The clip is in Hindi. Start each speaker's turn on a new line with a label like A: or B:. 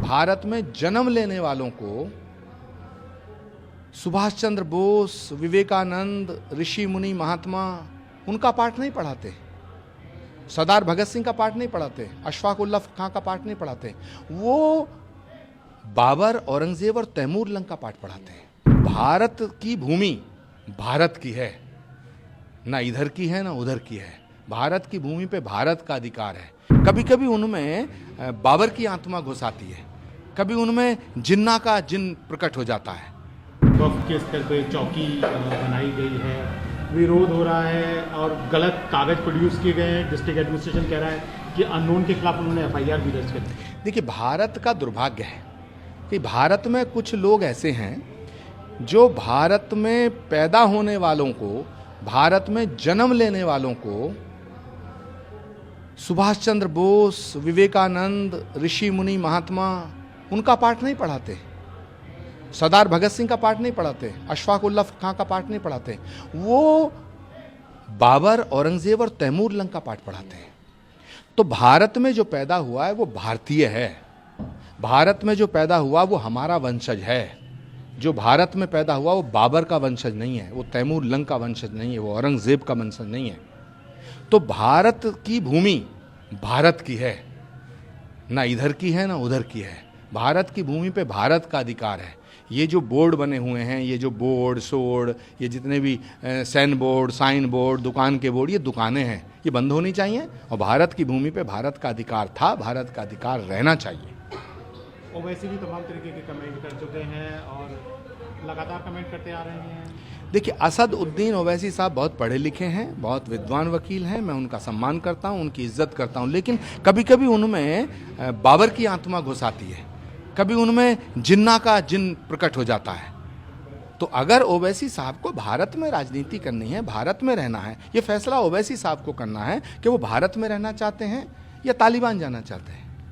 A: भारत में जन्म लेने वालों को सुभाष चंद्र बोस, विवेकानंद, ऋषि मुनि, महात्मा उनका पाठ नहीं पढ़ाते, सरदार भगत सिंह का पाठ नहीं पढ़ाते, अशफाक उल्लाह खां का पाठ नहीं पढ़ाते, वो बाबर, औरंगजेब और तैमूर लंग का पाठ पढ़ाते हैं। भारत की भूमि भारत की है, ना इधर की है ना उधर की है। भारत की भूमि पे भारत का अधिकार है। कभी कभी उनमें बाबर की आत्मा घुस आती है, कभी उनमें जिन्ना का जिन प्रकट हो जाता है।
B: वक्फ के स्तर पे चौकी बनाई गई है, विरोध हो रहा है और गलत कागज प्रोड्यूस किए गए हैं। डिस्ट्रिक्ट एडमिनिस्ट्रेशन कह रहा है कि अननोन के खिलाफ उन्होंने एफआईआर भी दर्ज कर दी।
A: देखिए, भारत का दुर्भाग्य है कि भारत में कुछ लोग ऐसे हैं जो भारत में पैदा होने वालों को, भारत में जन्म लेने वालों को सुभाष चंद्र बोस, विवेकानंद, ऋषि मुनि, महात्मा उनका पाठ नहीं पढ़ाते, सरदार भगत सिंह का पाठ नहीं पढ़ाते, अशफाक उल्लाह खां का पाठ नहीं पढ़ाते, वो बाबर, औरंगजेब और तैमूर लंग का पाठ पढ़ाते हैं। तो भारत में जो पैदा हुआ है वो भारतीय है। भारत में जो पैदा हुआ वो हमारा वंशज है। जो भारत में पैदा हुआ वो बाबर का वंशज नहीं है, वो तैमूर लंग का वंशज नहीं है, वो औरंगजेब का वंशज नहीं है। तो भारत की भूमि भारत की है, ना इधर की है ना उधर की है। भारत की भूमि पे भारत का अधिकार है। ये जो बोर्ड बने हुए हैं, ये जो बोर्ड सोर्ड, ये जितने भी सैन बोर्ड, साइन बोर्ड, दुकान के बोर्ड, ये दुकानें हैं, ये बंद होनी चाहिए। और भारत की भूमि पे भारत का अधिकार था, भारत का अधिकार रहना चाहिए।
B: ओवैसी भी तमाम तरीके के कमेंट कर चुके हैं और लगातार कमेंट करते आ रहे हैं।
A: देखिए, असद उद्दीन ओवैसी साहब बहुत पढ़े लिखे हैं, बहुत विद्वान वकील हैं, मैं उनका सम्मान करता हूं, उनकी इज्जत करता हूं, लेकिन कभी कभी उनमें बाबर की आत्मा घुस आती है, कभी उनमें जिन्ना का जिन प्रकट हो जाता है। तो अगर ओवैसी साहब को भारत में राजनीति करनी है, भारत में रहना है, ये फैसला ओवैसी साहब को करना है कि वो भारत में रहना चाहते हैं या तालिबान जाना चाहते हैं।